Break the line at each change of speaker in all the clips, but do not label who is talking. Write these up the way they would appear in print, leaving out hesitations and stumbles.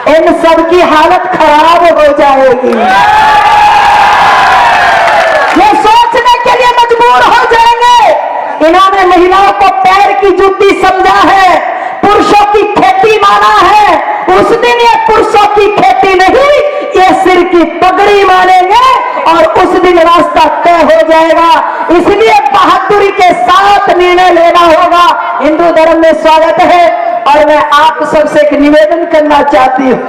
इन सब की हालत खराब हो जाएगी। ये सोचने के लिए मजबूर हो जाएंगे। इन्होंने महिलाओं को पैर की जूती समझा है, पुरुषों की खेती माना है। उस दिन ये पुरुषों की खेती नहीं, ये सिर की पगड़ी मानेंगे और उस दिन रास्ता तय हो जाएगा। इसलिए बहादुरी के साथ निर्णय लेना होगा। हिंदू धर्म में स्वागत है। और मैं आप सबसे एक निवेदन करना चाहती हूँ,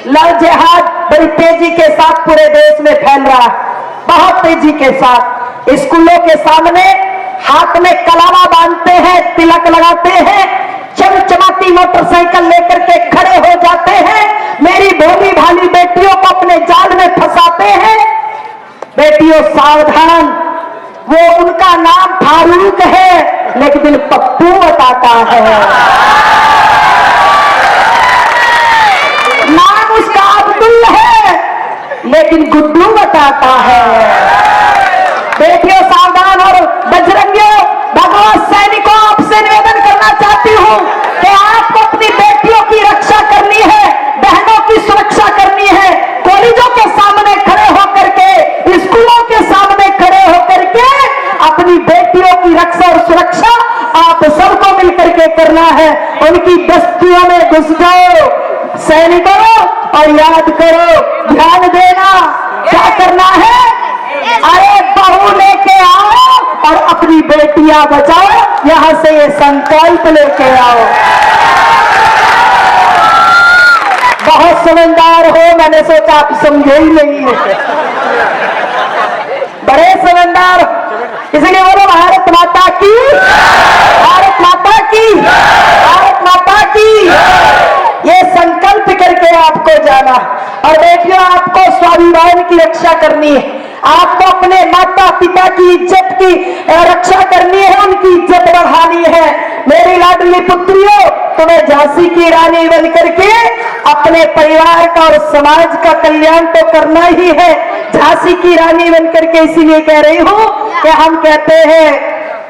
लव जिहाद बड़ी तेजी के साथ पूरे देश में फैल रहा है, बहुत तेजी के साथ। स्कूलों के सामने हाथ में कलावा बांधते हैं, तिलक लगाते हैं, चमचमाती मोटरसाइकिल लेकर के खड़े हो जाते हैं, मेरी भोली भाली बेटियों को अपने जाल में फंसाते हैं। बेटियों सावधान, वो उनका नाम फारूक है लेकिन पप्पू बताता है, नाम उसका अब्दुल है लेकिन गुड्डू बताता है। बेटियों सावधान। और बजरंगियों, भगवत सैनिकों, आपसे निवेदन करना चाहती हूँ कि आपको अपनी बेटियों की रक्षा करनी है, बहनों की सुरक्षा करनी है। कॉलेजों के सामने खड़े होकर के, स्कूलों के सामने खड़े होकर के अपनी बेटियों की रक्षा और सुरक्षा आप सबको मिलकर के करना है। उनकी बस्तियों में घुस जाओ सैनिकों और याद करो, ध्यान देना क्या करना है। अरे बहू लेके आओ और अपनी बेटियां बचाओ, यहां से ये संकल्प लेके आओ। बहुत समझदार हो, मैंने सोचा आप समझे ही नहीं है, बड़े समझदार। इसलिए बोलो भारत माता की, भारत माता की, भारत माता की। ये संकल्प करके आपको जाना। और बेटियों, आपको स्वाभिमान की रक्षा करनी है, आपको अपने माता पिता की इज्जत की रक्षा करनी है, उनकी इज्जत बढ़ानी है। मेरी लाडली पुत्रियों, तुम्हें झांसी की रानी बनकर के अपने परिवार का और समाज का कल्याण तो करना ही है। झांसी की रानी बनकर के इसीलिए कह रही हूं कि हम कहते हैं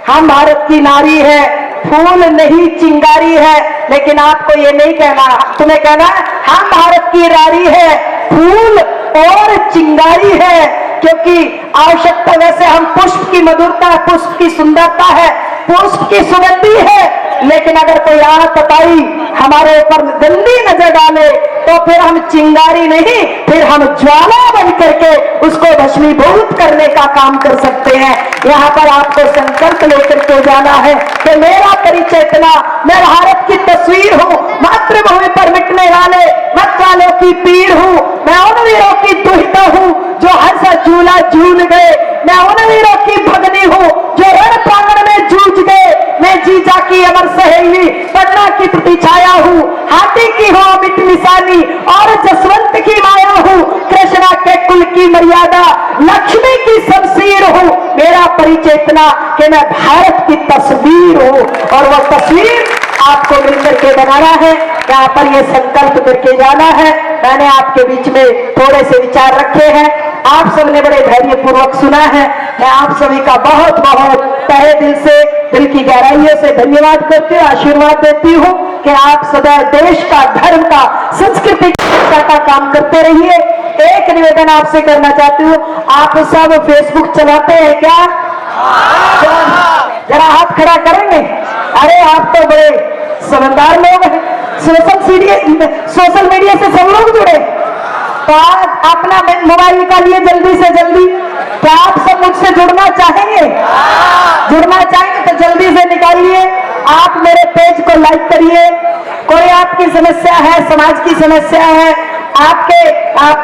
हम भारत की नारी है, फूल नहीं चिंगारी है। लेकिन आपको ये नहीं कहना, तुम्हें कहना हम भारत की नारी है, फूल और चिंगारी है। क्योंकि आवश्यकता वैसे हम पुष्प की मधुरता, पुष्प की सुंदरता है, पुष्प की सुगंधी है, लेकिन अगर कोई आतताई हमारे ऊपर गंदी नजर डाले तो फिर हम चिंगारी नहीं, फिर हम ज्वाला बन करके उसको भस्मीभूत करने का काम कर सकते हैं। यहाँ पर आपको संकल्प लेकर के जाना है कि मेरा परिचय इतना, मैं भारत की तस्वीर हूँ, मातृभूमि पर मिटने वाले मत वालों की पीर हूँ, मैं उन वीरों की दुहिता हूँ जो हर सा झूला झूल गए, मैं उन वीरों की भगनी हूँ जो रण प्रांगण में जूझ गए, मैं जीजा की अमर सहेली, पन्ना की प्रतिछाया हूँ, हाथी की हो अमिट निशानी और जसवंत की माया हूँ, कृष्णा के कुल की मर्यादा, लक्ष्मी की शमशीर हूँ। मेरा परिचय इतना कि मैं भारत की तस्वीर हूँ और वह तस्वीर आपको मिलकर के बनाना है। यहाँ पर ये संकल्प करके जाना है। मैंने आपके बीच में थोड़े से विचार रखे हैं, आप सबने बड़े धैर्य पूर्वक सुना है। मैं आप सभी का बहुत बहुत तहे दिल से, दिल की गहराइयों से धन्यवाद करती हूँ, आशीर्वाद देती हूँ कि आप सदैव देश का, धर्म का, संस्कृति का काम करते रहिए। एक निवेदन आपसे करना चाहती हूँ, आप सब फेसबुक चलाते हैं क्या? जरा हाथ खड़ा करेंगे। अरे आप तो बड़े समझदार लोग हैं, सोशल मीडिया से सब लोग जुड़े, तो आप अपना मोबाइल निकालिए जल्दी से जल्दी। क्या आप सब मुझसे जुड़ना चाहेंगे? जुड़ना चाहेंगे तो जल्दी से निकालिए। आप मेरे पेज को लाइक करिए। कोई आपकी समस्या है, समाज की समस्या है, आपके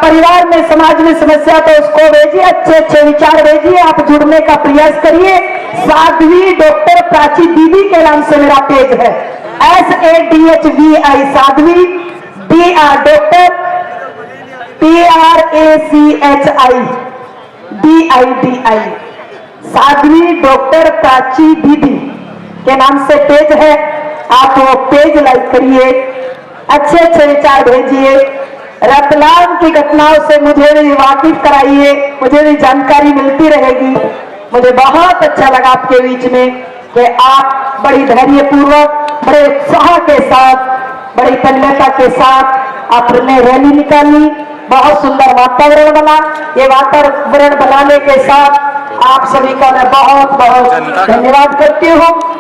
परिवार में, समाज में समस्या, तो उसको भेजिए, अच्छे अच्छे विचार भेजिए, आप जुड़ने का प्रयास करिए। साध्वी डॉक्टर प्राची दीदी के नाम से मेरा पेज है, SADHVI Sadhvi, doctor PRACHI DIDI, Sadhvi doctor Prachi दीदी के नाम से पेज है। आप वो पेज लाइक करिए, अच्छे अच्छे विचार भेजिए, रतलाम की घटनाओं से मुझे भी वाकिफ कराइए, मुझे भी जानकारी मिलती रहेगी। मुझे बहुत अच्छा लगा आपके बीच में कि आप बड़ी धैर्य पूर्वक, बड़े उत्साह के साथ, बड़ी तन्मयता के साथ आपने रैली निकाली, बहुत सुंदर वातावरण बना। ये वातावरण बनाने के साथ आप सभी का मैं बहुत बहुत धन्यवाद करती हूँ।